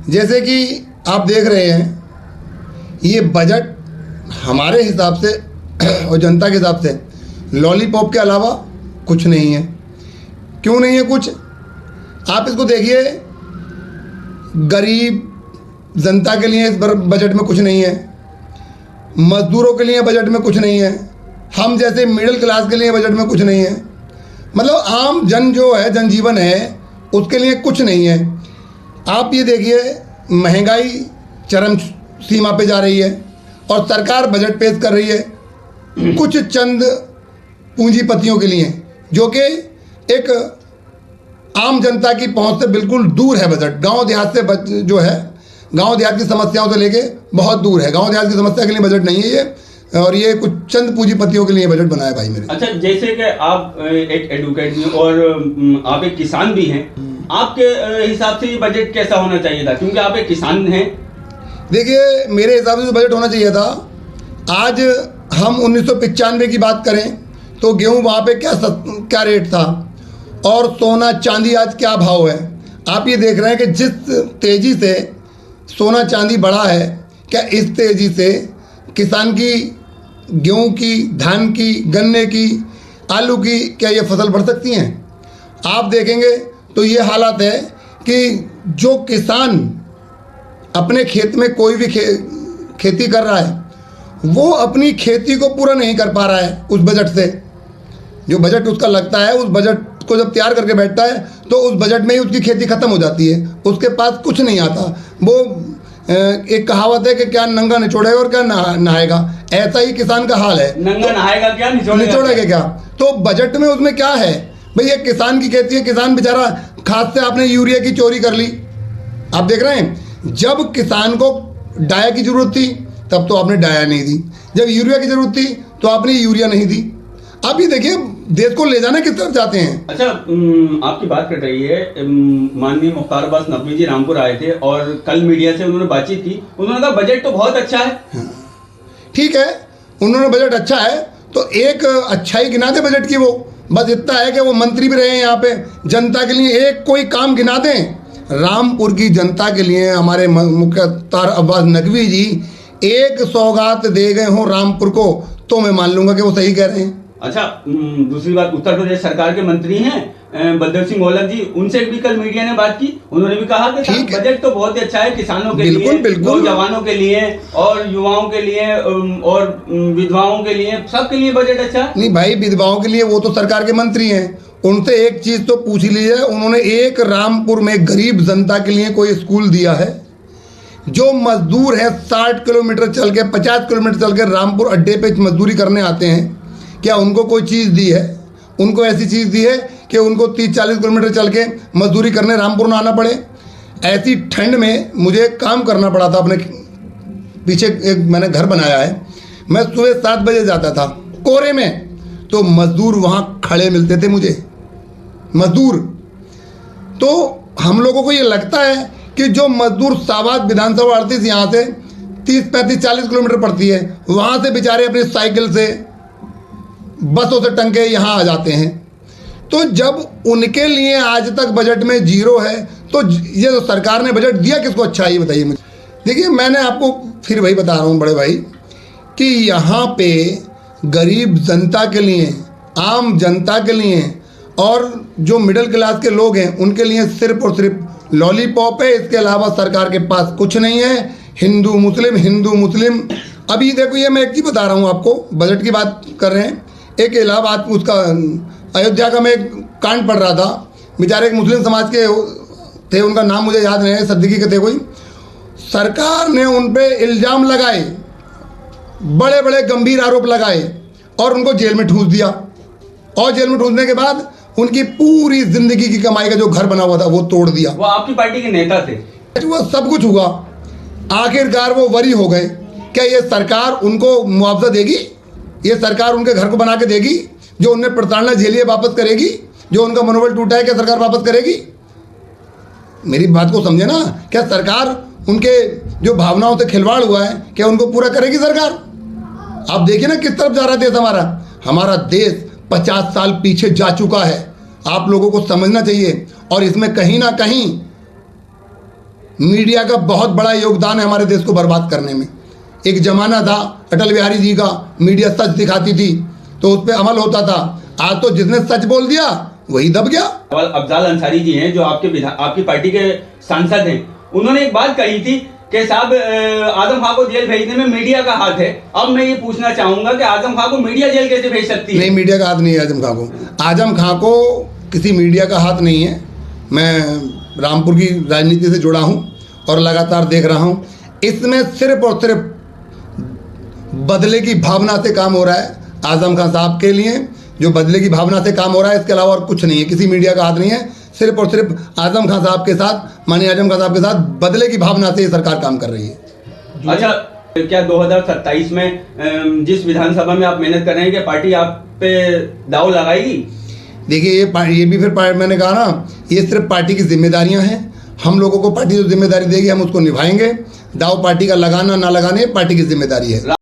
जैसे कि आप देख रहे हैं, ये बजट हमारे हिसाब से और जनता के हिसाब से लॉलीपॉप के अलावा कुछ नहीं है। क्यों नहीं है कुछ? आप इसको देखिए, गरीब जनता के लिए इस बजट में कुछ नहीं है, मजदूरों के लिए बजट में कुछ नहीं है, हम जैसे मिडिल क्लास के लिए बजट में कुछ नहीं है। मतलब आम जन जो है, जनजीवन है, उसके लिए कुछ नहीं है। आप ये देखिए, महंगाई चरम सीमा पे जा रही है और सरकार बजट पेश कर रही है कुछ चंद पूंजीपतियों के लिए, जो कि एक आम जनता की पहुंच से बिल्कुल दूर है। बजट गांव देहात से जो है, गांव देहात की समस्याओं से लेके बहुत दूर है। गांव देहात की समस्या के लिए बजट नहीं है ये, और ये कुछ चंद पूंजीपतियों के लिए बजट बनाया भाई मेरे। अच्छा, जैसे कि आप एक एडवोकेट भी और आप एक किसान भी हैं, आपके हिसाब से ये बजट कैसा होना चाहिए था, क्योंकि आप एक किसान हैं? देखिए, मेरे हिसाब से बजट होना चाहिए था, आज हम 1995 की बात करें तो गेहूं वहाँ पे क्या रेट था, और सोना चांदी आज क्या भाव है। आप ये देख रहे हैं कि जिस तेज़ी से सोना चांदी बढ़ा है, क्या इस तेज़ी से किसान की, गेहूं की, धान की, गन्ने की, आलू की, क्या ये फसल बढ़ सकती हैं? आप देखेंगे तो ये हालात है कि जो किसान अपने खेत में कोई भी खेती कर रहा है, वो अपनी खेती को पूरा नहीं कर पा रहा है उस बजट से। जो बजट उसका लगता है, उस बजट को जब तैयार करके बैठता है तो उस बजट में ही उसकी खेती खत्म हो जाती है, उसके पास कुछ नहीं आता। वो एक कहावत है कि क्या नंगा निचोड़ेगा और क्या नहाएगा, ऐसा ही किसान का हाल है। नंगा तो नहाएगा क्या, निचोड़ेगा क्या? तो बजट में उसमें क्या है भाई? ये किसान की खेती है, किसान बेचारा खाद से आपने यूरिया की चोरी कर ली। आप देख रहे हैं, जब किसान को डाया की जरूरत थी तब तो आपने डाया नहीं दी, जब यूरिया की जरूरत थी तो आपने यूरिया नहीं दी। आप ये देखिए, देश को ले जाना किस तरफ जाते हैं। अच्छा, आपकी बात कर रही है, माननीय मुख्तार अब्बास नकवी जी रामपुर आए थे और कल मीडिया से उन्होंने बातचीत की, उन्होंने कहा बजट तो बहुत अच्छा है। ठीक है, उन्होंने बजट अच्छा है तो एक अच्छाई गिना दे बजट की, वो बस इतना है कि वो मंत्री भी रहे हैं यहाँ पे, जनता के लिए एक कोई काम गिना दें। रामपुर की जनता के लिए हमारे मुख्तार अब्बास नकवी जी एक सौगात दे गए हों रामपुर को, तो मैं मान लूंगा कि वो सही कह रहे हैं। अच्छा, दूसरी बात, उत्तर प्रदेश सरकार के मंत्री हैं बलदेव सिंह मोहल्ला जी, उनसे भी कल मीडिया ने बात की, उन्होंने भी कहा कि बजट तो बहुत ही अच्छा है, किसानों के लिए, नौजवानों के लिए और युवाओं के लिए और विधवाओं के लिए, सबके लिए बजट अच्छा है। नहीं भाई, विधवाओं के लिए वो तो सरकार के मंत्री हैं, उनसे एक चीज तो पूछ लीजिए, उन्होंने एक रामपुर में गरीब जनता के लिए कोई स्कूल दिया है? जो मजदूर है 60 किलोमीटर चल के, 50 किलोमीटर चल के रामपुर अड्डे पे मजदूरी करने आते हैं, क्या उनको कोई चीज़ दी है? उनको ऐसी चीज़ दी है कि उनको 30-40 किलोमीटर चल के मजदूरी करने रामपुर ना आना पड़े? ऐसी ठंड में मुझे काम करना पड़ा था, अपने पीछे एक मैंने घर बनाया है, मैं सुबह 7 बजे जाता था कोहरे में, तो मजदूर वहाँ खड़े मिलते थे मुझे, मजदूर। तो हम लोगों को ये लगता है कि जो मजदूर शाहबाद विधानसभा 38 यहाँ से 30-35-40 किलोमीटर पड़ती है, वहाँ से बेचारे अपनी साइकिल से, बसों से टंग के यहाँ आ जाते हैं। तो जब उनके लिए आज तक बजट में जीरो है, तो ये तो सरकार ने बजट दिया किसको अच्छा है, ये बताइए मुझे। देखिए, मैंने आपको फिर वही बता रहा हूँ बड़े भाई, कि यहाँ पे गरीब जनता के लिए, आम जनता के लिए और जो मिडिल क्लास के लोग हैं उनके लिए सिर्फ और सिर्फ लॉलीपॉप है, इसके अलावा सरकार के पास कुछ नहीं है। हिंदू मुस्लिम। अभी देखो, ये मैं एक चीज़ बता रहा हूँ आपको, बजट की बात कर रहे हैं, एक इलाहाबाद उसका अयोध्या का मैं एक कांड पढ़ रहा था, बेचारे एक मुस्लिम समाज के थे, उनका नाम मुझे याद नहीं है, सिद्दीकी के थे कोई। सरकार ने उन पे इल्ज़ाम लगाए, बड़े बड़े गंभीर आरोप लगाए और उनको जेल में ठूस दिया, और जेल में ठूसने के बाद उनकी पूरी जिंदगी की कमाई का जो घर बना हुआ था वो तोड़ दिया। वो आपकी पार्टी के नेता थे। वो सब कुछ हुआ, आखिरकार वो वरी हो गए। क्या ये सरकार उनको मुआवजा देगी? ये सरकार उनके घर को बना के देगी? जो उनने प्रताड़ना झेली है वापस करेगी? जो उनका मनोबल टूटा है क्या सरकार वापस करेगी? मेरी बात को समझे ना, क्या सरकार उनके जो भावनाओं से खिलवाड़ हुआ है क्या उनको पूरा करेगी सरकार? आप देखिए ना किस तरफ जा रहा है देश हमारा देश 50 साल पीछे जा चुका है। आप लोगों को समझना चाहिए, और इसमें कहीं ना कहीं मीडिया का बहुत बड़ा योगदान है हमारे देश को बर्बाद करने में। एक जमाना था अटल बिहारी जी का, मीडिया सच दिखाती थी तो उस पर अमल होता था। आज तो जिसने सच बोल दिया वही दब गया। अफजाल अंसारी जी हैं जो आपकी पार्टी के सांसद हैं, उन्होंने एक बात कही थी कि साहब आजम खां को जेल भेजने में मीडिया का हाथ है। अब मैं ये पूछना चाहूंगा कि आजम खां को मीडिया जेल कैसे भेज सकती है? नहीं, मीडिया का हाथ नहीं है आजम खां को। आजम खां को किसी मीडिया का हाथ नहीं है। मैं रामपुर की राजनीति से जुड़ा हूं और लगातार देख रहा हूं, इसमें सिर्फ और सिर्फ बदले की भावना से काम हो रहा है। आजम खां साहब के लिए जो बदले की भावना से काम हो रहा है, इसके अलावा और कुछ नहीं है। किसी मीडिया का हाथ नहीं है, सिर्फ और सिर्फ आजम खां साहब के साथ, माननीय आजम खां साहब के साथ बदले की भावना से ये सरकार काम कर रही है। अच्छा, क्या 2027 में जिस विधानसभा में आप मेहनत कर रहे हैं, क्या पार्टी आप पे दाव लगाएगी? देखिए, ये भी फिर मैंने कहा ना, ये सिर्फ पार्टी की जिम्मेदारियां हैं। हम लोगों को पार्टी जो जिम्मेदारी देगी हम उसको निभाएंगे। दाव पार्टी का लगाना ना लगाने पार्टी की जिम्मेदारी है।